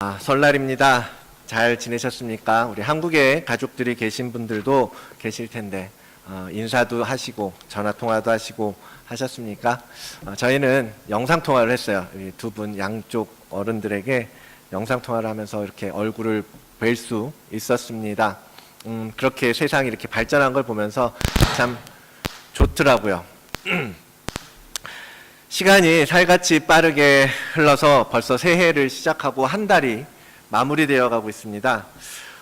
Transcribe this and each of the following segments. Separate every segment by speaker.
Speaker 1: 설날입니다. 잘 지내셨습니까? 우리 한국에 가족들이 계신 분들도 계실 텐데 인사도 하시고 전화통화도 하시고 하셨습니까? 저희는 영상통화를 했어요. 두 분 양쪽 어른들에게 영상통화를 하면서 이렇게 얼굴을 뵐 수 있었습니다. 그렇게 세상이 이렇게 발전한 걸 보면서 참 좋더라고요. 시간이 살같이 빠르게 흘러서 벌써 새해를 시작하고 한 달이 마무리되어 가고 있습니다.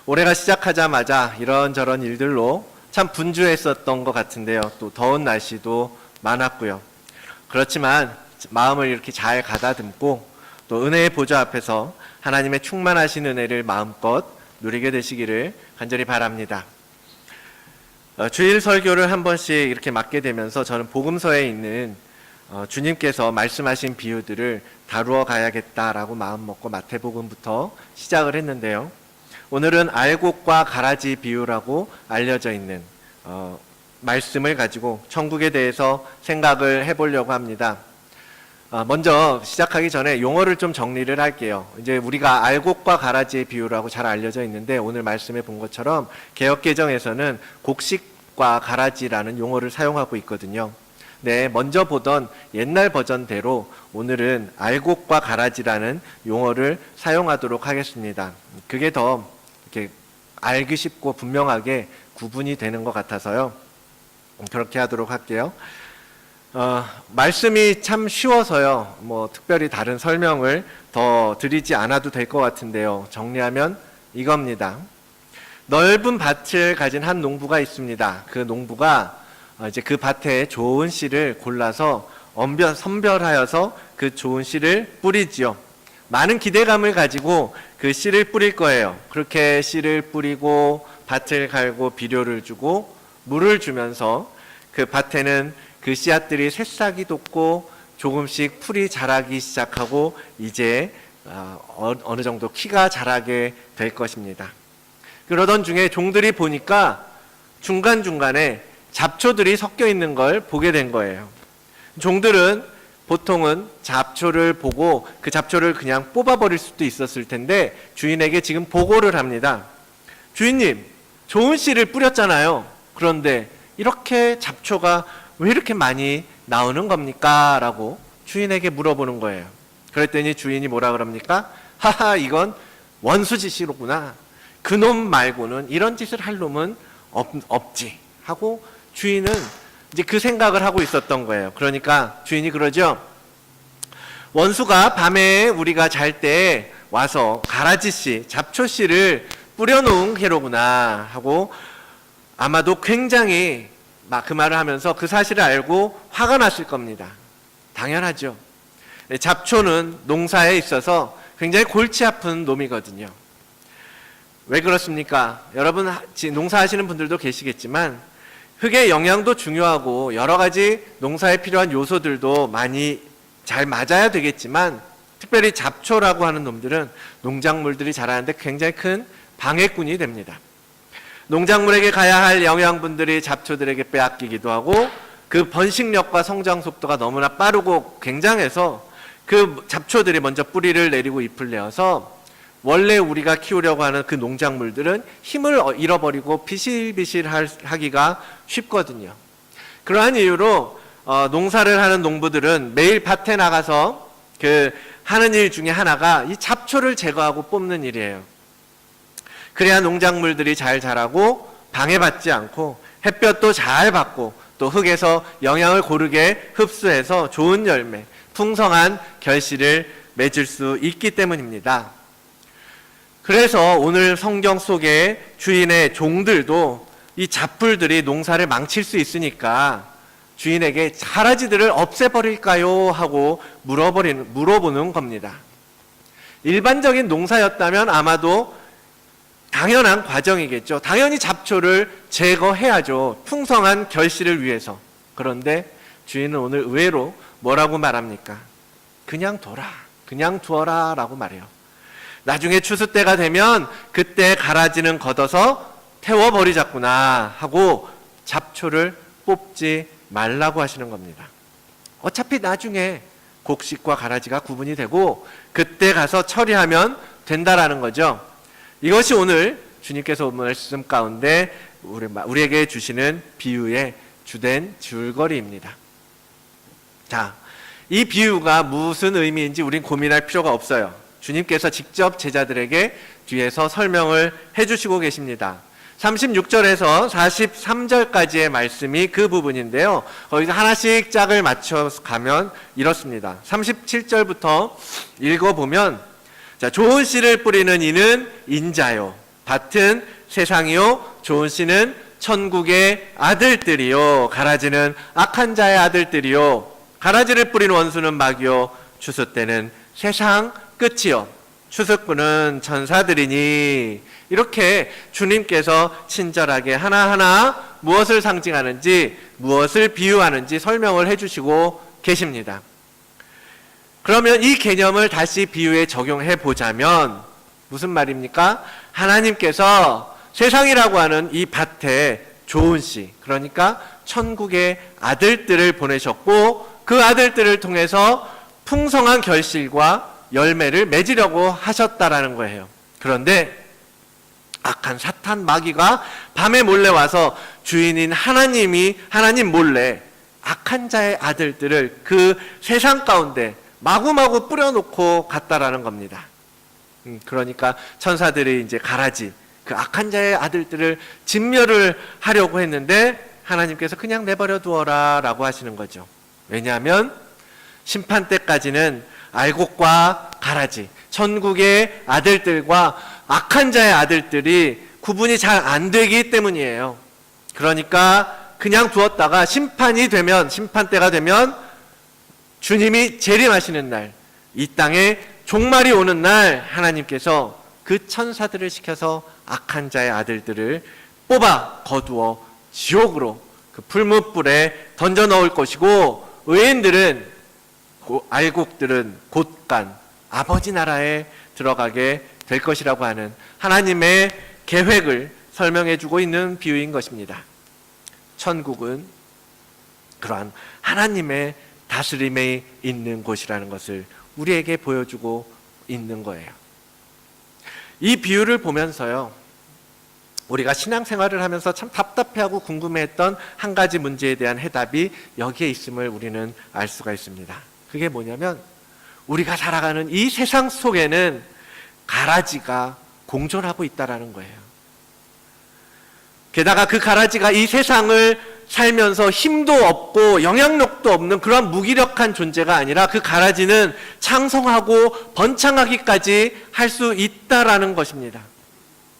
Speaker 1: 올해가 시작하자마자 이런저런 일들로 참 분주했었던 것 같은데요. 또 더운 날씨도 많았고요. 그렇지만 마음을 이렇게 잘 가다듬고 또 은혜의 보좌 앞에서 하나님의 충만하신 은혜를 마음껏 누리게 되시기를 간절히 바랍니다. 주일 설교를 한 번씩 이렇게 맡게 되면서 저는 복음서에 있는 주님께서 말씀하신 비유들을 다루어 가야겠다라고 마음먹고 마태복음부터 시작을 했는데요. 오늘은 알곡과 가라지 비유라고 알려져 있는 말씀을 가지고 천국에 대해서 생각을 해보려고 합니다. 먼저 시작하기 전에 용어를 좀 정리를 할게요. 이제 우리가 알곡과 가라지의 비유라고 잘 알려져 있는데 오늘 말씀에 본 것처럼 개역개정에서는 곡식과 가라지라는 용어를 사용하고 있거든요. 네, 먼저 보던 옛날 버전대로 오늘은 알곡과 가라지라는 용어를 사용하도록 하겠습니다. 그게 더 이렇게 알기 쉽고 분명하게 구분이 되는 것 같아서요. 그렇게 하도록 할게요. 말씀이 참 쉬워서요. 특별히 다른 설명을 더 드리지 않아도 될 것 같은데요. 정리하면 이겁니다. 넓은 밭을 가진 한 농부가 있습니다. 그 농부가 이제 그 밭에 좋은 씨를 골라서 선별하여서 그 좋은 씨를 뿌리지요. 많은 기대감을 가지고 그 씨를 뿌릴 거예요. 그렇게 씨를 뿌리고 밭을 갈고 비료를 주고 물을 주면서 그 밭에는 그 씨앗들이 새싹이 돋고 조금씩 풀이 자라기 시작하고 이제 어느 정도 키가 자라게 될 것입니다. 그러던 중에 종들이 보니까 중간중간에 잡초들이 섞여 있는 걸 보게 된 거예요. 종들은 보통은 잡초를 보고 그 잡초를 그냥 뽑아버릴 수도 있었을 텐데 주인에게 지금 보고를 합니다. 주인님, 좋은 씨를 뿌렸잖아요. 그런데 이렇게 잡초가 왜 이렇게 많이 나오는 겁니까? 라고 주인에게 물어보는 거예요. 그랬더니 주인이 뭐라 그럽니까? 하하, 이건 원수짓이로구나. 그놈 말고는 이런 짓을 할 놈은 없지 하고 주인은 이제 그 생각을 하고 있었던 거예요. 그러니까 주인이 그러죠. 원수가 밤에 우리가 잘 때 와서 가라지씨, 잡초씨를 뿌려놓은 게로구나 하고 아마도 굉장히 그 말을 하면서 그 사실을 알고 화가 났을 겁니다. 당연하죠. 잡초는 농사에 있어서 굉장히 골치 아픈 놈이거든요. 왜 그렇습니까? 여러분 농사하시는 분들도 계시겠지만 흙의 영양도 중요하고 여러 가지 농사에 필요한 요소들도 많이 잘 맞아야 되겠지만 특별히 잡초라고 하는 놈들은 농작물들이 자라는데 굉장히 큰 방해꾼이 됩니다. 농작물에게 가야 할 영양분들이 잡초들에게 빼앗기기도 하고 그 번식력과 성장 속도가 너무나 빠르고 굉장해서 그 잡초들이 먼저 뿌리를 내리고 잎을 내어서 원래 우리가 키우려고 하는 그 농작물들은 힘을 잃어버리고 비실비실하기가 쉽거든요. 그러한 이유로 농사를 하는 농부들은 매일 밭에 나가서 하는 일 중에 하나가 이 잡초를 제거하고 뽑는 일이에요. 그래야 농작물들이 잘 자라고 방해받지 않고 햇볕도 잘 받고 또 흙에서 영양을 고르게 흡수해서 좋은 열매, 풍성한 결실을 맺을 수 있기 때문입니다. 그래서 오늘 성경 속에 주인의 종들도 이 잡풀들이 농사를 망칠 수 있으니까 주인에게 가라지들을 없애버릴까요? 하고 물어보는 겁니다. 일반적인 농사였다면 아마도 당연한 과정이겠죠. 당연히 잡초를 제거해야죠. 풍성한 결실을 위해서. 그런데 주인은 오늘 의외로 뭐라고 말합니까? 그냥 두어라 라고 말해요. 나중에 추수 때가 되면 그때 가라지는 걷어서 태워버리자꾸나 하고 잡초를 뽑지 말라고 하시는 겁니다. 어차피 나중에 곡식과 가라지가 구분이 되고 그때 가서 처리하면 된다라는 거죠. 이것이 오늘 주님께서 말씀 가운데 우리에게 주시는 비유의 주된 줄거리입니다. 자, 이 비유가 무슨 의미인지 우린 고민할 필요가 없어요. 주님께서 직접 제자들에게 뒤에서 설명을 해주시고 계십니다. 36절에서 43절까지의 말씀이 그 부분인데요. 거기서 하나씩 짝을 맞춰서 가면 이렇습니다. 37절부터 읽어보면, 자, 좋은 씨를 뿌리는 이는 인자요, 밭은 세상이요, 좋은 씨는 천국의 아들들이요, 가라지는 악한 자의 아들들이요, 가라지를 뿌린 원수는 마귀요, 추수 때는 세상 끝이요, 추수꾼은 천사들이니. 이렇게 주님께서 친절하게 하나하나 무엇을 상징하는지, 무엇을 비유하는지 설명을 해주시고 계십니다. 그러면 이 개념을 다시 비유에 적용해 보자면 무슨 말입니까? 하나님께서 세상이라고 하는 이 밭에 좋은 씨, 그러니까 천국의 아들들을 보내셨고, 그 아들들을 통해서 풍성한 결실과 열매를 맺으려고 하셨다라는 거예요. 그런데 악한 사탄 마귀가 밤에 몰래 와서 주인인 하나님 몰래 악한 자의 아들들을 그 세상 가운데 마구마구 뿌려놓고 갔다라는 겁니다. 그러니까 천사들이 이제 가라지, 그 악한 자의 아들들을 진멸을 하려고 했는데 하나님께서 그냥 내버려 두어라 라고 하시는 거죠. 왜냐하면 심판 때까지는 알곡과 가라지, 천국의 아들들과 악한 자의 아들들이 구분이 잘 안 되기 때문이에요. 그러니까 그냥 두었다가 심판 때가 되면 주님이 재림하시는 날, 이 땅에 종말이 오는 날 하나님께서 그 천사들을 시켜서 악한 자의 아들들을 뽑아 거두어 지옥으로 그 풀무불에 던져 넣을 것이고, 의인들은, 알곡들은 곧간 아버지 나라에 들어가게 될 것이라고 하는 하나님의 계획을 설명해 주고 있는 비유인 것입니다. 천국은 그러한 하나님의 다스림에 있는 곳이라는 것을 우리에게 보여주고 있는 거예요. 이 비유를 보면서요, 우리가 신앙생활을 하면서 참 답답해하고 궁금해했던 한 가지 문제에 대한 해답이 여기에 있음을 우리는 알 수가 있습니다. 그게 뭐냐면, 우리가 살아가는 이 세상 속에는 가라지가 공존하고 있다라는 거예요. 게다가 그 가라지가 이 세상을 살면서 힘도 없고 영향력도 없는 그런 무기력한 존재가 아니라, 그 가라지는 창성하고 번창하기까지 할 수 있다라는 것입니다.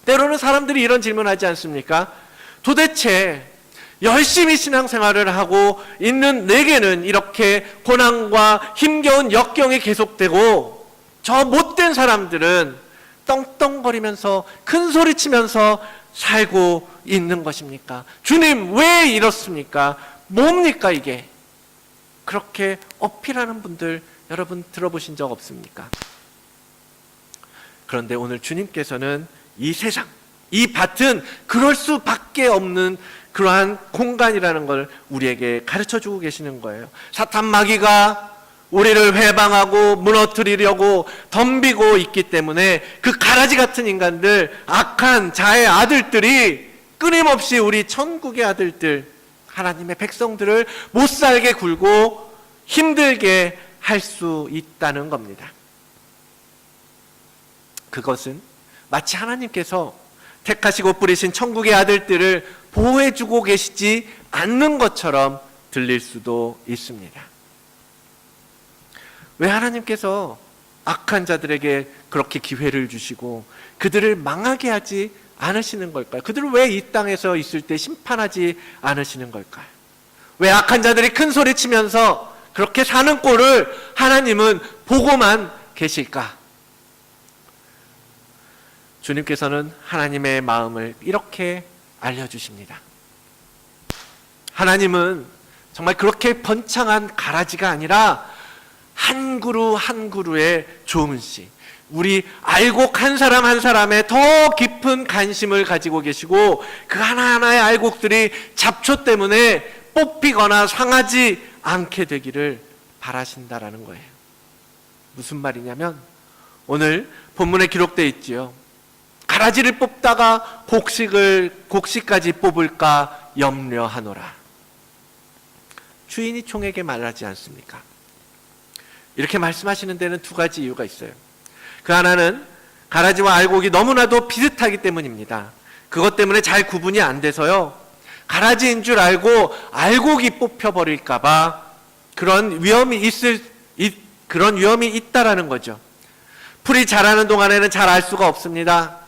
Speaker 1: 때로는 사람들이 이런 질문하지 않습니까? 도대체 열심히 신앙생활을 하고 있는 내게는 이렇게 고난과 힘겨운 역경이 계속되고, 저 못된 사람들은 떵떵거리면서 큰 소리치면서 살고 있는 것입니까? 주님, 왜 이렇습니까? 뭡니까 이게? 그렇게 어필하는 분들 여러분 들어보신 적 없습니까? 그런데 오늘 주님께서는 이 세상, 이 밭은 그럴 수밖에 없는 그러한 공간이라는 걸 우리에게 가르쳐주고 계시는 거예요. 사탄 마귀가 우리를 회방하고 무너뜨리려고 덤비고 있기 때문에 그 가라지 같은 인간들, 악한 자의 아들들이 끊임없이 우리 천국의 아들들, 하나님의 백성들을 못살게 굴고 힘들게 할 수 있다는 겁니다. 그것은 마치 하나님께서 택하시고 뿌리신 천국의 아들들을 보호해주고 계시지 않는 것처럼 들릴 수도 있습니다. 왜 하나님께서 악한 자들에게 그렇게 기회를 주시고 그들을 망하게 하지 않으시는 걸까요? 그들을 왜 이 땅에서 있을 때 심판하지 않으시는 걸까요? 왜 악한 자들이 큰 소리 치면서 그렇게 사는 꼴을 하나님은 보고만 계실까? 주님께서는 하나님의 마음을 이렇게 알려주십니다. 하나님은 정말 그렇게 번창한 가라지가 아니라 한 그루 한 그루의 좋은 씨, 우리 알곡 한 사람 한 사람에 더 깊은 관심을 가지고 계시고, 그 하나하나의 알곡들이 잡초 때문에 뽑히거나 상하지 않게 되기를 바라신다라는 거예요. 무슨 말이냐면, 오늘 본문에 기록되어 있지요. 가라지를 뽑다가 곡식까지 뽑을까 염려하노라. 주인이 종에게 말하지 않습니까? 이렇게 말씀하시는 데는 두 가지 이유가 있어요. 그 하나는 가라지와 알곡이 너무나도 비슷하기 때문입니다. 그것 때문에 잘 구분이 안 돼서요, 가라지인 줄 알고 알곡이 뽑혀버릴까봐 그런 위험이 있다라는 거죠. 풀이 자라는 동안에는 잘 알 수가 없습니다.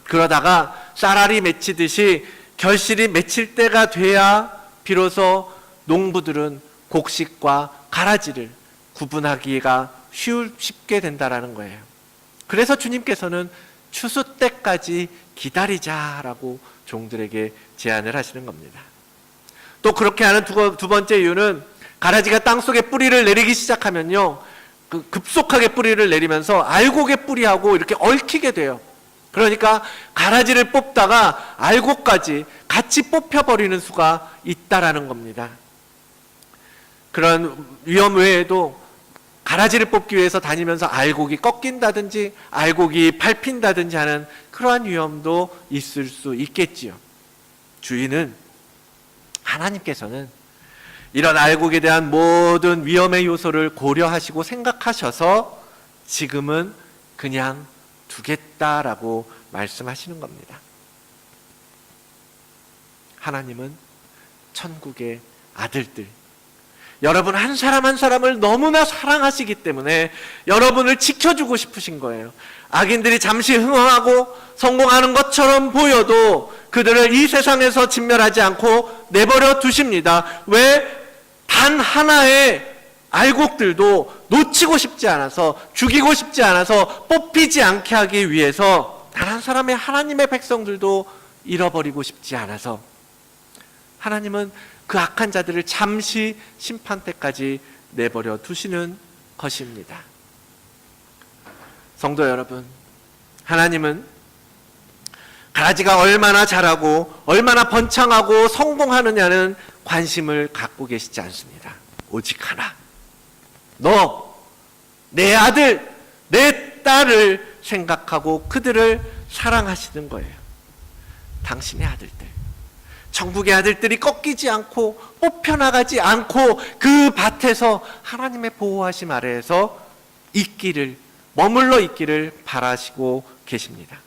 Speaker 1: 그러다가 쌀알이 맺히듯이 결실이 맺힐 때가 돼야 비로소 농부들은 곡식과 가라지를 구분하기가 쉽게 된다라는 거예요. 그래서 주님께서는 추수 때까지 기다리자라고 종들에게 제안을 하시는 겁니다. 또 그렇게 하는 두 번째 이유는 가라지가 땅속에 뿌리를 내리기 시작하면요, 급속하게 뿌리를 내리면서 알곡의 뿌리하고 이렇게 얽히게 돼요. 그러니까 가라지를 뽑다가 알곡까지 같이 뽑혀버리는 수가 있다라는 겁니다. 그런 위험 외에도 가라지를 뽑기 위해서 다니면서 알곡이 꺾인다든지 알곡이 밟힌다든지 하는 그러한 위험도 있을 수 있겠지요. 하나님께서는 이런 알곡에 대한 모든 위험의 요소를 고려하시고 생각하셔서 지금은 그냥 두겠다라고 말씀하시는 겁니다. 하나님은 천국의 아들들, 여러분 한 사람 한 사람을 너무나 사랑하시기 때문에 여러분을 지켜주고 싶으신 거예요. 악인들이 잠시 흥황하고 성공하는 것처럼 보여도 그들을 이 세상에서 진멸하지 않고 내버려 두십니다. 왜? 단 하나의 알곡들도 놓치고 싶지 않아서, 죽이고 싶지 않아서, 뽑히지 않게 하기 위해서 단 한 사람의 하나님의 백성들도 잃어버리고 싶지 않아서 하나님은 그 악한 자들을 잠시 심판 때까지 내버려 두시는 것입니다. 성도 여러분, 하나님은 가라지가 얼마나 자라고 얼마나 번창하고 성공하느냐는 관심을 갖고 계시지 않습니다. 오직 하나, 너, 내 아들, 내 딸을 생각하고 그들을 사랑하시는 거예요. 당신의 아들들, 천국의 아들들이 꺾이지 않고 뽑혀나가지 않고 그 밭에서 하나님의 보호하심 아래에서 머물러 있기를 바라시고 계십니다.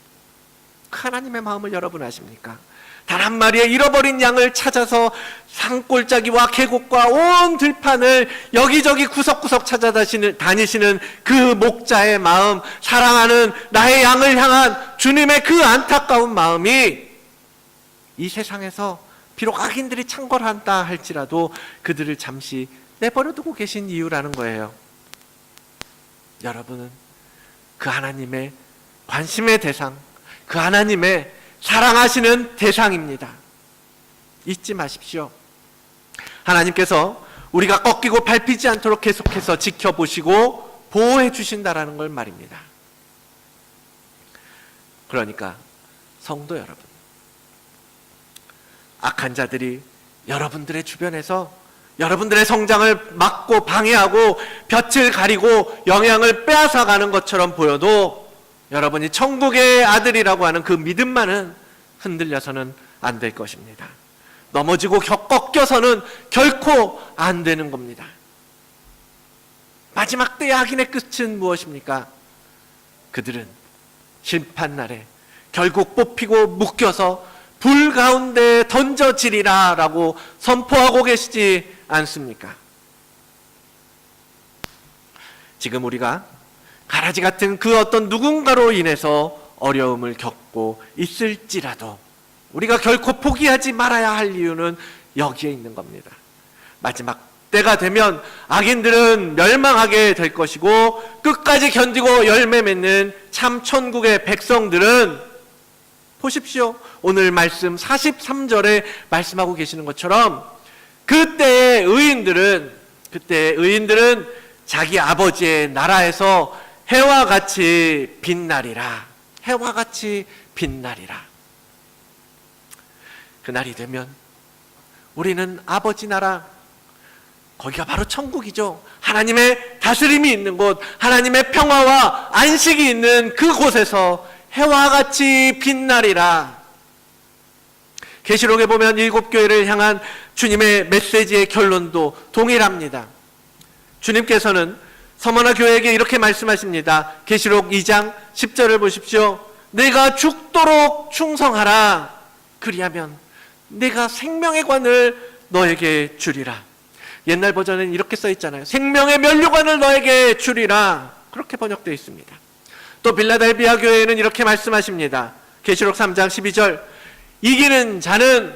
Speaker 1: 하나님의 마음을 여러분 아십니까? 단 한 마리의 잃어버린 양을 찾아서 산골짜기와 계곡과 온 들판을 여기저기 구석구석 찾아다니시는 그 목자의 마음, 사랑하는 나의 양을 향한 주님의 그 안타까운 마음이 이 세상에서 비록 악인들이 창궐한다 할지라도 그들을 잠시 내버려두고 계신 이유라는 거예요. 여러분은 그 하나님의 관심의 대상, 그 하나님의 사랑하시는 대상입니다. 잊지 마십시오. 하나님께서 우리가 꺾이고 밟히지 않도록 계속해서 지켜보시고 보호해 주신다라는 걸 말입니다. 그러니까 성도 여러분, 악한 자들이 여러분들의 주변에서 여러분들의 성장을 막고 방해하고 볕을 가리고 영향을 빼앗아가는 것처럼 보여도 여러분이 천국의 아들이라고 하는 그 믿음만은 흔들려서는 안 될 것입니다. 넘어지고 꺾여서는 결코 안 되는 겁니다. 마지막 때의 악인의 끝은 무엇입니까? 그들은 심판날에 결국 뽑히고 묶여서 불 가운데 던져지리라 라고 선포하고 계시지 않습니까? 지금 우리가 가라지 같은 그 어떤 누군가로 인해서 어려움을 겪고 있을지라도 우리가 결코 포기하지 말아야 할 이유는 여기에 있는 겁니다. 마지막 때가 되면 악인들은 멸망하게 될 것이고 끝까지 견디고 열매 맺는 참 천국의 백성들은, 보십시오, 오늘 말씀 43절에 말씀하고 계시는 것처럼 그때의 의인들은 자기 아버지의 나라에서 해와 같이 빛나리라. 해와 같이 빛나리라. 그날이 되면 우리는 아버지 나라, 거기가 바로 천국이죠. 하나님의 다스림이 있는 곳, 하나님의 평화와 안식이 있는 그곳에서 해와 같이 빛나리라. 계시록에 보면 7교회를 향한 주님의 메시지의 결론도 동일합니다. 주님께서는 서머나 교회에게 이렇게 말씀하십니다. 계시록 2장 10절을 보십시오. 내가 죽도록 충성하라. 그리하면 내가 생명의 관을 너에게 주리라. 옛날 버전은 이렇게 써 있잖아요. 생명의 면류관을 너에게 주리라. 그렇게 번역되어 있습니다. 또 빌라델비아 교회에는 이렇게 말씀하십니다. 계시록 3장 12절. 이기는 자는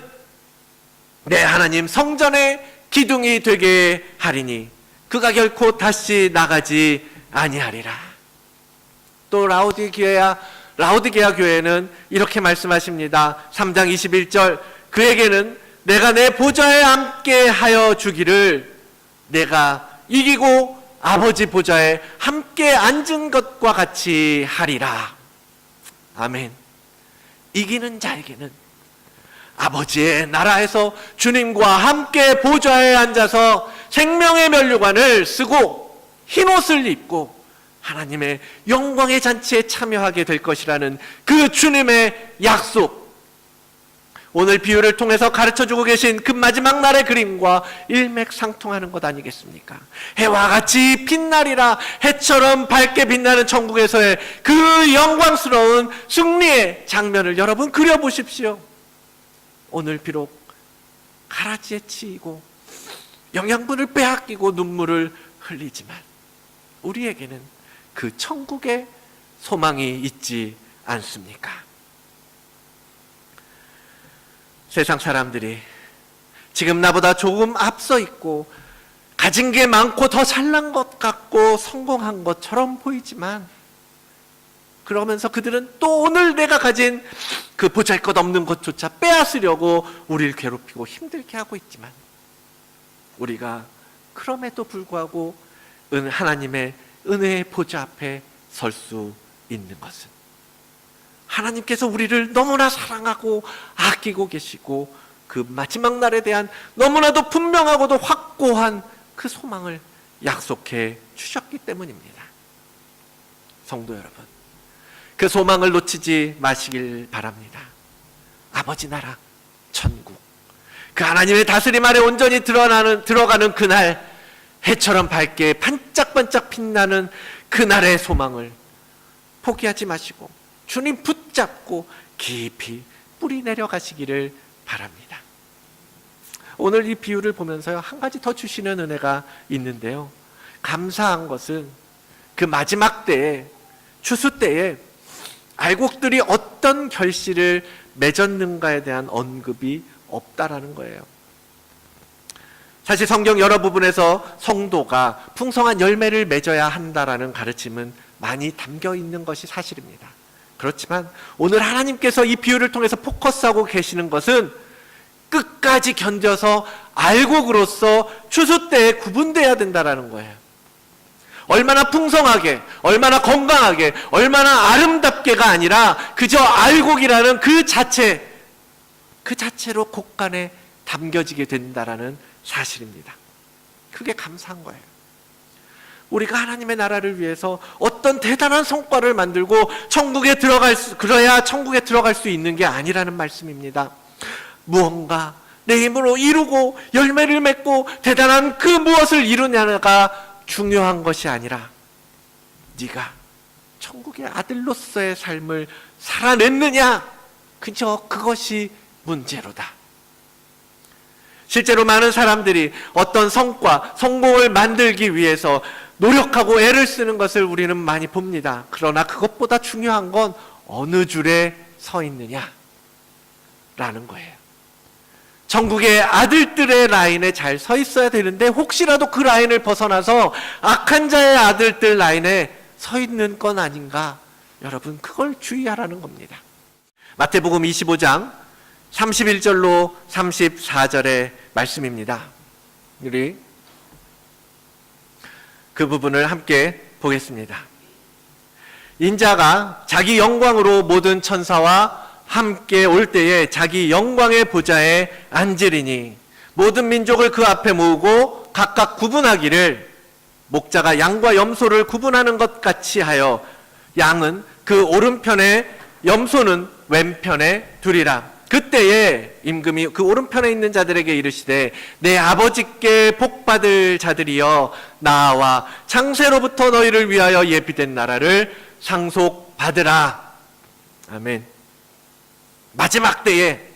Speaker 1: 내 하나님 성전의 기둥이 되게 하리니 그가 결코 다시 나가지 아니하리라. 또 라오디게아 교회는 이렇게 말씀하십니다. 3장 21절. 그에게는 내가 내 보좌에 함께 하여 주기를 내가 이기고 아버지 보좌에 함께 앉은 것과 같이 하리라. 아멘. 이기는 자에게는 아버지의 나라에서 주님과 함께 보좌에 앉아서 생명의 면류관을 쓰고 흰옷을 입고 하나님의 영광의 잔치에 참여하게 될 것이라는 그 주님의 약속, 오늘 비유를 통해서 가르쳐주고 계신 그 마지막 날의 그림과 일맥상통하는 것 아니겠습니까? 해와 같이 빛나리라. 해처럼 밝게 빛나는 천국에서의 그 영광스러운 승리의 장면을 여러분 그려보십시오. 오늘 비록 가라지에 치이고 영양분을 빼앗기고 눈물을 흘리지만 우리에게는 그 천국의 소망이 있지 않습니까? 세상 사람들이 지금 나보다 조금 앞서 있고 가진 게 많고 더 잘난 것 같고 성공한 것처럼 보이지만, 그러면서 그들은 또 오늘 내가 가진 그 보잘것없는 것조차 빼앗으려고 우리를 괴롭히고 힘들게 하고 있지만, 우리가 그럼에도 불구하고 하나님의 은혜의 보좌 앞에 설 수 있는 것은 하나님께서 우리를 너무나 사랑하고 아끼고 계시고 그 마지막 날에 대한 너무나도 분명하고도 확고한 그 소망을 약속해 주셨기 때문입니다. 성도 여러분, 그 소망을 놓치지 마시길 바랍니다. 아버지 나라, 천국, 그 하나님의 다스림 아래 온전히 들어가는 그날, 해처럼 밝게 반짝반짝 빛나는 그날의 소망을 포기하지 마시고 주님 붙잡고 깊이 뿌리 내려가시기를 바랍니다. 오늘 이 비유를 보면서요, 한 가지 더 주시는 은혜가 있는데요, 감사한 것은 그 마지막 때에, 추수 때에 알곡들이 어떤 결실을 맺었는가에 대한 언급이 없다라는 거예요. 사실 성경 여러 부분에서 성도가 풍성한 열매를 맺어야 한다라는 가르침은 많이 담겨 있는 것이 사실입니다. 그렇지만 오늘 하나님께서 이 비유를 통해서 포커스하고 계시는 것은 끝까지 견뎌서 알곡으로서 추수 때에 구분돼야 된다라는 거예요. 얼마나 풍성하게, 얼마나 건강하게, 얼마나 아름답게가 아니라 그저 알곡이라는 그 자체로 곡간에 담겨지게 된다라는 사실입니다. 그게 감사한 거예요. 우리가 하나님의 나라를 위해서 어떤 대단한 성과를 만들고 그래야 천국에 들어갈 수 있는 게 아니라는 말씀입니다. 무언가 내 힘으로 이루고 열매를 맺고 대단한 그 무엇을 이루냐가 중요한 것이 아니라 네가 천국의 아들로서의 삶을 살아냈느냐, 그저 그것이 문제로다. 실제로 많은 사람들이 어떤 성과, 성공을 만들기 위해서 노력하고 애를 쓰는 것을 우리는 많이 봅니다. 그러나 그것보다 중요한 건 어느 줄에 서 있느냐라는 거예요. 천국의 아들들의 라인에 잘 서 있어야 되는데 혹시라도 그 라인을 벗어나서 악한 자의 아들들 라인에 서 있는 건 아닌가, 여러분 그걸 주의하라는 겁니다. 마태복음 25장 31절로 34절의 말씀입니다. 우리 그 부분을 함께 보겠습니다. 인자가 자기 영광으로 모든 천사와 함께 올 때에 자기 영광의 보좌에 앉으리니 모든 민족을 그 앞에 모으고 각각 구분하기를 목자가 양과 염소를 구분하는 것 같이 하여 양은 그 오른편에 염소는 왼편에 두리라. 그때에 임금이 그 오른편에 있는 자들에게 이르시되 내 아버지께 복받을 자들이여 나와 창세로부터 너희를 위하여 예비된 나라를 상속받으라. 아멘. 마지막 때에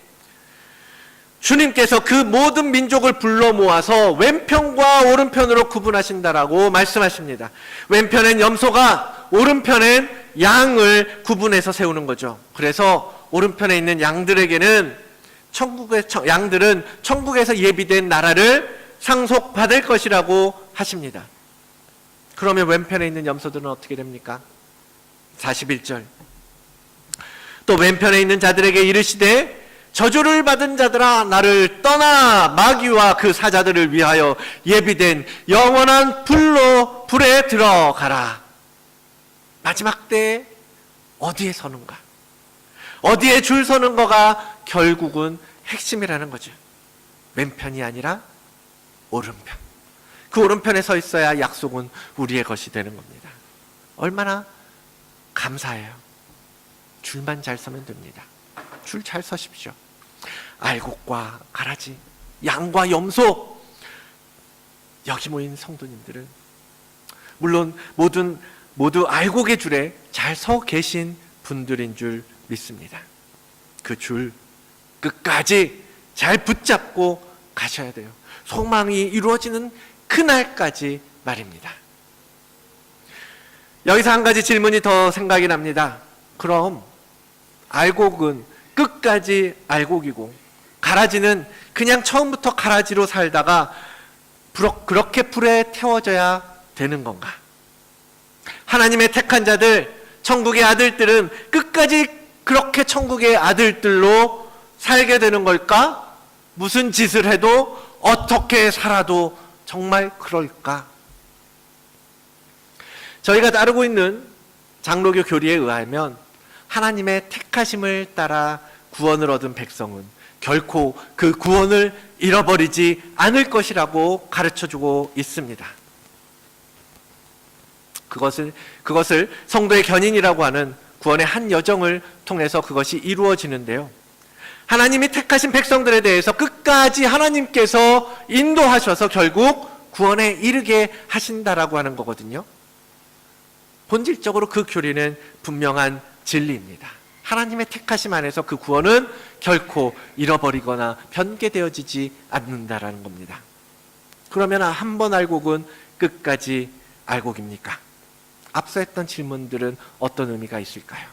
Speaker 1: 주님께서 그 모든 민족을 불러 모아서 왼편과 오른편으로 구분하신다라고 말씀하십니다. 왼편엔 염소가 오른편엔 양을 구분해서 세우는 거죠. 그래서 오른편에 있는 양들에게는 양들은 천국에서 예비된 나라를 상속받을 것이라고 하십니다. 그러면 왼편에 있는 염소들은 어떻게 됩니까? 41절. 또 왼편에 있는 자들에게 이르시되 저주를 받은 자들아 나를 떠나 마귀와 그 사자들을 위하여 예비된 영원한 불에 들어가라. 마지막 때에 어디에 서는가? 어디에 줄 서는 거가 결국은 핵심이라는 거죠. 왼편이 아니라 오른편. 그 오른편에 서 있어야 약속은 우리의 것이 되는 겁니다. 얼마나 감사해요. 줄만 잘 서면 됩니다. 줄 잘 서십시오. 알곡과 가라지, 양과 염소. 여기 모인 성도님들은 물론 모두 알곡의 줄에 잘 서 계신 분들인 줄 믿습니다. 그 줄 끝까지 잘 붙잡고 가셔야 돼요. 소망이 이루어지는 그날까지 말입니다. 여기서 한 가지 질문이 더 생각이 납니다. 그럼 알곡은 끝까지 알곡이고 가라지는 그냥 처음부터 가라지로 살다가 그렇게 불에 태워져야 되는 건가? 하나님의 택한 자들, 천국의 아들들은 끝까지 그렇게 천국의 아들들로 살게 되는 걸까? 무슨 짓을 해도 어떻게 살아도 정말 그럴까? 저희가 따르고 있는 장로교 교리에 의하면 하나님의 택하심을 따라 구원을 얻은 백성은 결코 그 구원을 잃어버리지 않을 것이라고 가르쳐주고 있습니다. 그것을 성도의 견인이라고 하는 구원의 한 여정을 통해서 그것이 이루어지는데요. 하나님이 택하신 백성들에 대해서 끝까지 하나님께서 인도하셔서 결국 구원에 이르게 하신다라고 하는 거거든요. 본질적으로 그 교리는 분명한 진리입니다. 하나님의 택하심 안에서 그 구원은 결코 잃어버리거나 변개되어지지 않는다라는 겁니다. 그러면 한 번 알곡은 끝까지 알곡입니까? 앞서 했던 질문들은 어떤 의미가 있을까요?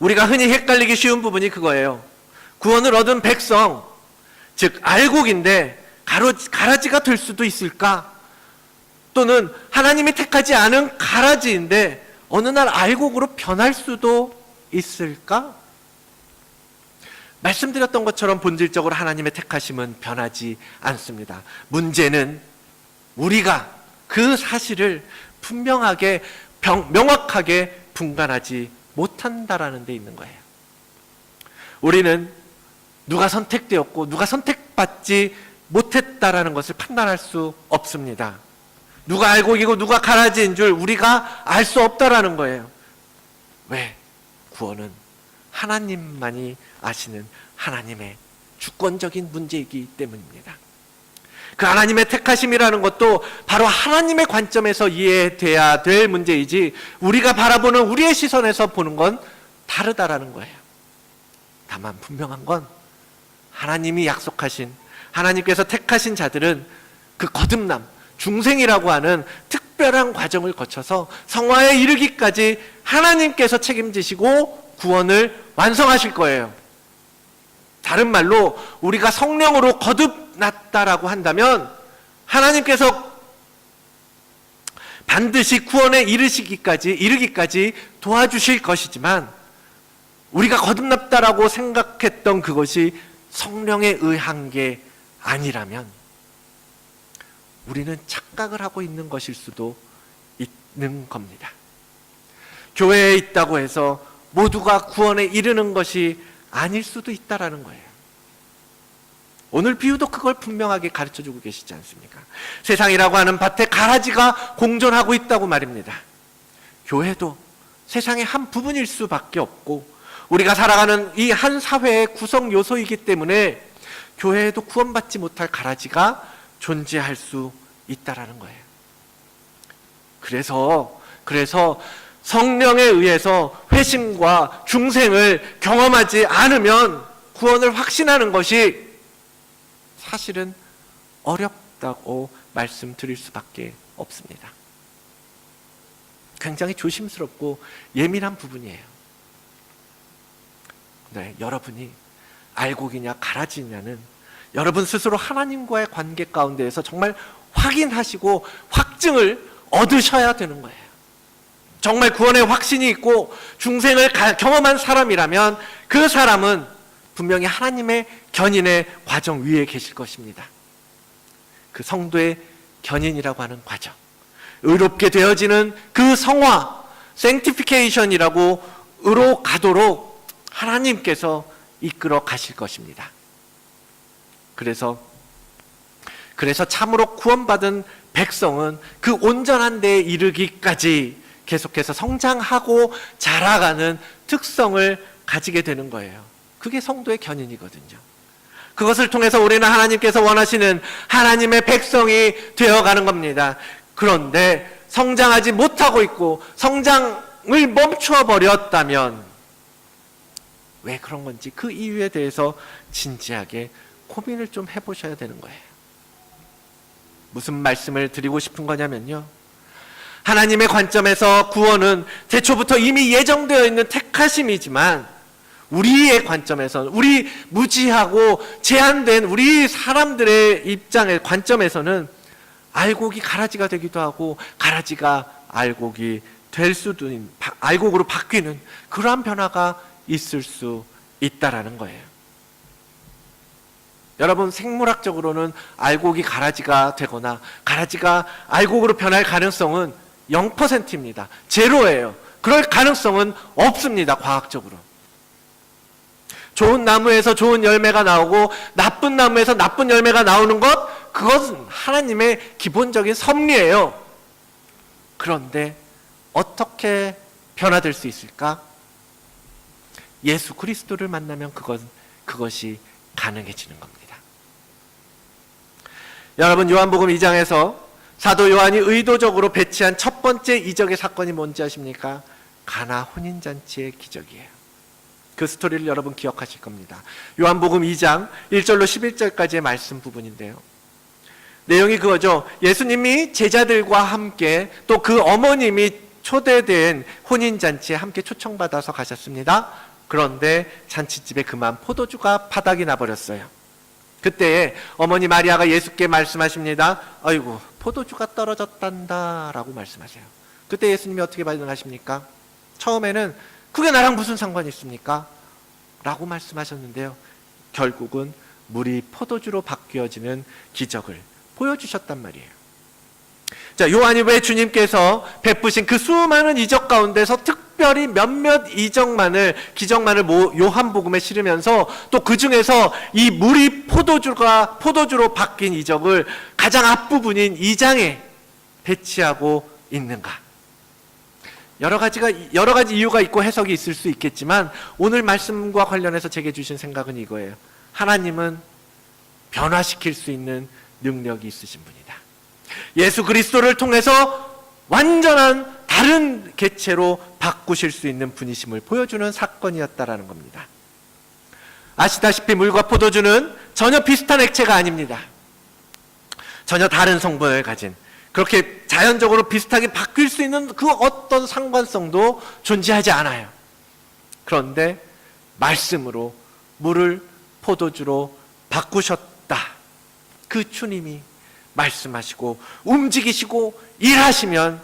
Speaker 1: 우리가 흔히 헷갈리기 쉬운 부분이 그거예요. 구원을 얻은 백성, 즉 알곡인데 가라지가 될 수도 있을까? 또는 하나님이 택하지 않은 가라지인데 어느 날 알곡으로 변할 수도 있을까? 말씀드렸던 것처럼 본질적으로 하나님의 택하심은 변하지 않습니다. 문제는 우리가 그 사실을 분명하게 명확하게 분간하지 못한다라는 데 있는 거예요. 우리는 누가 선택되었고 누가 선택받지 못했다라는 것을 판단할 수 없습니다. 누가 알곡이고 누가 가라지인 줄 우리가 알 수 없다라는 거예요. 왜? 구원은 하나님만이 아시는 하나님의 주권적인 문제이기 때문입니다. 그 하나님의 택하심이라는 것도 바로 하나님의 관점에서 이해돼야 될 문제이지 우리가 바라보는 우리의 시선에서 보는 건 다르다라는 거예요. 다만 분명한 건 하나님이 약속하신, 하나님께서 택하신 자들은 그 거듭남, 중생이라고 하는 특별한 과정을 거쳐서 성화에 이르기까지 하나님께서 책임지시고 구원을 완성하실 거예요. 다른 말로 우리가 성령으로 거듭났다라고 한다면 하나님께서 반드시 구원에 이르기까지 도와주실 것이지만 우리가 거듭났다라고 생각했던 그것이 성령에 의한 게 아니라면 우리는 착각을 하고 있는 것일 수도 있는 겁니다. 교회에 있다고 해서 모두가 구원에 이르는 것이 아닐 수도 있다라는 거예요. 오늘 비유도 그걸 분명하게 가르쳐주고 계시지 않습니까? 세상이라고 하는 밭에 가라지가 공존하고 있다고 말입니다. 교회도 세상의 한 부분일 수밖에 없고 우리가 살아가는 이 한 사회의 구성 요소이기 때문에 교회에도 구원받지 못할 가라지가 존재할 수 있다라는 거예요. 그래서 성령에 의해서 회심과 중생을 경험하지 않으면 구원을 확신하는 것이 사실은 어렵다고 말씀드릴 수밖에 없습니다. 굉장히 조심스럽고 예민한 부분이에요. 네, 여러분이 알곡이냐 가라지냐는 여러분 스스로 하나님과의 관계 가운데에서 정말 확인하시고 확증을 얻으셔야 되는 거예요. 정말 구원의 확신이 있고 중생을 경험한 사람이라면 그 사람은 분명히 하나님의 견인의 과정 위에 계실 것입니다. 그 성도의 견인이라고 하는 과정, 의롭게 되어지는 그 성화, sanctification이라고 으로 가도록 하나님께서 이끌어 가실 것입니다. 그래서 참으로 구원받은 백성은 그 온전한 데에 이르기까지 계속해서 성장하고 자라가는 특성을 가지게 되는 거예요. 그게 성도의 견인이거든요. 그것을 통해서 우리는 하나님께서 원하시는 하나님의 백성이 되어가는 겁니다. 그런데 성장하지 못하고 있고 성장을 멈춰버렸다면 왜 그런 건지 그 이유에 대해서 진지하게 고민을 좀 해보셔야 되는 거예요. 무슨 말씀을 드리고 싶은 거냐면요, 하나님의 관점에서 구원은 대초부터 이미 예정되어 있는 택하심이지만 우리의 관점에서는, 우리 무지하고 제한된 우리 사람들의 입장의 관점에서는 알곡이 가라지가 되기도 하고 가라지가 알곡이 될 수도 있는, 알곡으로 바뀌는 그러한 변화가 있을 수 있다라는 거예요. 여러분, 생물학적으로는 알곡이 가라지가 되거나 가라지가 알곡으로 변할 가능성은 0%입니다. 제로예요. 그럴 가능성은 없습니다. 과학적으로. 좋은 나무에서 좋은 열매가 나오고 나쁜 나무에서 나쁜 열매가 나오는 것, 그것은 하나님의 기본적인 섭리예요. 그런데 어떻게 변화될 수 있을까? 예수 그리스도를 만나면 그것이 가능해지는 겁니다. 여러분, 요한복음 2장에서 사도 요한이 의도적으로 배치한 첫 번째 이적의 사건이 뭔지 아십니까? 가나 혼인잔치의 기적이에요. 그 스토리를 여러분 기억하실 겁니다. 요한복음 2장 1절로 11절까지의 말씀 부분인데요, 내용이 그거죠. 예수님이 제자들과 함께 또 그 어머님이 초대된 혼인잔치에 함께 초청받아서 가셨습니다. 그런데 잔치집에 그만 포도주가 바닥이 나버렸어요. 그때 어머니 마리아가 예수께 말씀하십니다. 아이고, 포도주가 떨어졌단다 라고 말씀하세요. 그때 예수님이 어떻게 반응하십니까? 처음에는 그게 나랑 무슨 상관이 있습니까? 라고 말씀하셨는데요, 결국은 물이 포도주로 바뀌어지는 기적을 보여주셨단 말이에요. 자, 요한이 왜 주님께서 베푸신 그 수많은 이적 가운데서 특별히 몇몇 기적만을 요한복음에 실으면서 또 그 중에서 이 물이 포도주로 바뀐 이적을 가장 앞부분인 2장에 배치하고 있는가? 여러 가지 이유가 있고 해석이 있을 수 있겠지만 오늘 말씀과 관련해서 제게 주신 생각은 이거예요. 하나님은 변화시킬 수 있는 능력이 있으신 분이다. 예수 그리스도를 통해서 완전한 다른 개체로 바꾸실 수 있는 분이심을 보여주는 사건이었다라는 겁니다. 아시다시피 물과 포도주는 전혀 비슷한 액체가 아닙니다. 전혀 다른 성분을 가진, 그렇게 자연적으로 비슷하게 바뀔 수 있는 그 어떤 상관성도 존재하지 않아요. 그런데 말씀으로 물을 포도주로 바꾸셨다. 그 주님이 말씀하시고 움직이시고 일하시면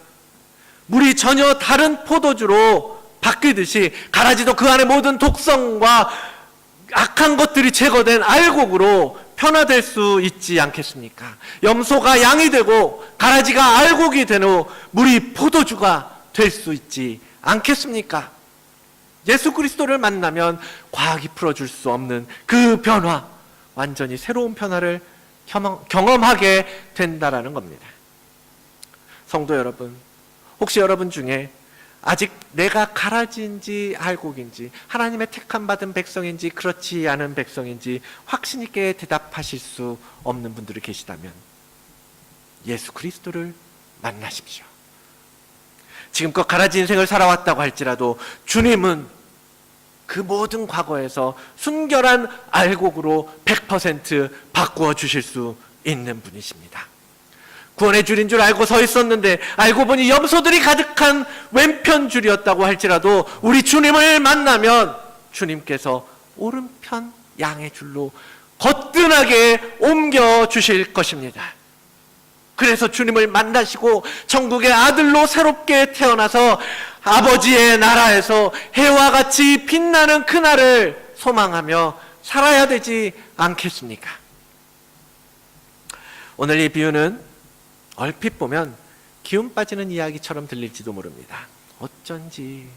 Speaker 1: 물이 전혀 다른 포도주로 바뀌듯이 가라지도 그 안에 모든 독성과 악한 것들이 제거된 알곡으로 변화될 수 있지 않겠습니까? 염소가 양이 되고 가라지가 알곡이 된 후 물이 포도주가 될 수 있지 않겠습니까? 예수 그리스도를 만나면 과학이 풀어줄 수 없는 그 변화, 완전히 새로운 변화를 경험하게 된다라는 겁니다. 성도 여러분, 혹시 여러분 중에 아직 내가 가라지인지 알곡인지, 하나님의 택함 받은 백성인지 그렇지 않은 백성인지 확신 있게 대답하실 수 없는 분들이 계시다면 예수 그리스도를 만나십시오. 지금껏 가라지 인생을 살아왔다고 할지라도 주님은 그 모든 과거에서 순결한 알곡으로 100% 바꾸어 주실 수 있는 분이십니다. 구원의 줄인 줄 알고 서 있었는데 알고 보니 염소들이 가득한 왼편 줄이었다고 할지라도 우리 주님을 만나면 주님께서 오른편 양의 줄로 거뜬하게 옮겨 주실 것입니다. 그래서 주님을 만나시고 천국의 아들로 새롭게 태어나서 아버지의 나라에서 해와 같이 빛나는 그날을 소망하며 살아야 되지 않겠습니까? 오늘 이 비유는 얼핏 보면 기운 빠지는 이야기처럼 들릴지도 모릅니다. 어쩐지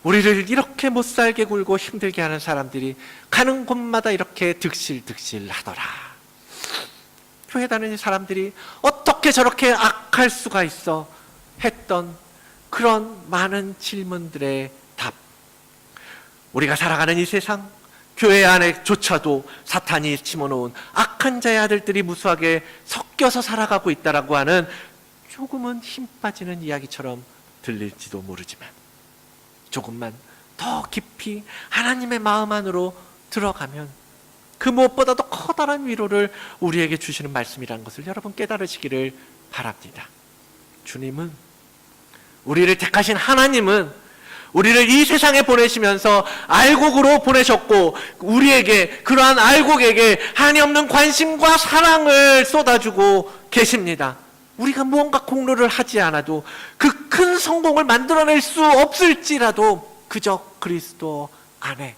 Speaker 1: 우리를 이렇게 못살게 굴고 힘들게 하는 사람들이 가는 곳마다 이렇게 득실득실 하더라. 교회 다니는 사람들이 어떻게 저렇게 악할 수가 있어? 했던 그런 많은 질문들의 답. 우리가 살아가는 이 세상, 교회 안에조차도 사탄이 심어놓은 악한 자의 아들들이 무수하게 섞여서 살아가고 있다라고 하는 조금은 힘 빠지는 이야기처럼 들릴지도 모르지만 조금만 더 깊이 하나님의 마음 안으로 들어가면 그 무엇보다도 커다란 위로를 우리에게 주시는 말씀이라는 것을 여러분 깨달으시기를 바랍니다. 주님은, 우리를 택하신 하나님은 우리를 이 세상에 보내시면서 알곡으로 보내셨고 우리에게, 그러한 알곡에게 한이없는 관심과 사랑을 쏟아주고 계십니다. 우리가 무언가 공로를 하지 않아도 그 큰 성공을 만들어낼 수 없을지라도 그저 그리스도 안에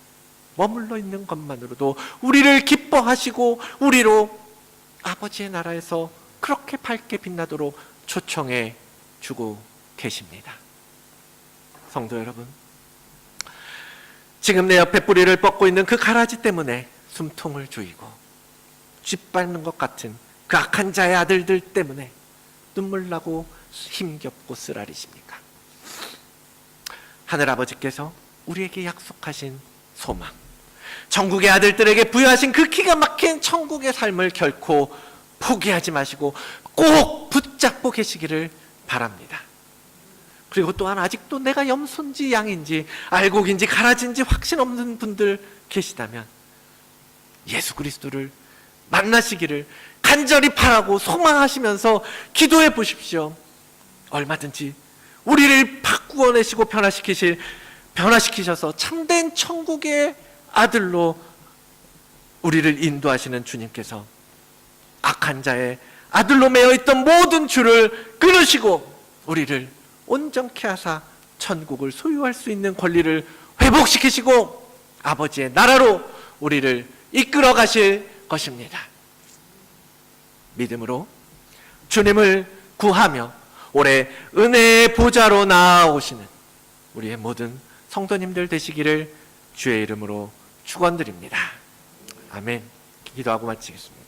Speaker 1: 머물러 있는 것만으로도 우리를 기뻐하시고 우리로 아버지의 나라에서 그렇게 밝게 빛나도록 초청해 주고 계십니다. 성도 여러분, 지금 내 옆에 뿌리를 뻗고 있는 그 가라지 때문에 숨통을 조이고 짓밟는 것 같은 그 악한 자의 아들들 때문에 눈물 나고 힘겹고 쓰라리십니까? 하늘아버지께서 우리에게 약속하신 소망, 천국의 아들들에게 부여하신 그 기가 막힌 천국의 삶을 결코 포기하지 마시고 꼭 붙잡고 계시기를 바랍니다. 그리고 또한 아직도 내가 염소인지 양인지 알곡인지 가라지인지 확신 없는 분들 계시다면 예수 그리스도를 만나시기를 간절히 바라고 소망하시면서 기도해 보십시오. 얼마든지 우리를 바꾸어내시고 변화시키셔서 참된 천국의 아들로 우리를 인도하시는 주님께서 악한 자의 아들로 매어있던 모든 줄을 끊으시고 우리를 온전케 하사 천국을 소유할 수 있는 권리를 회복시키시고 아버지의 나라로 우리를 이끌어 가실 것입니다. 믿음으로 주님을 구하며 올해 은혜의 보좌로 나아오시는 우리의 모든 성도님들 되시기를 주의 이름으로 축원드립니다. 아멘. 기도하고 마치겠습니다.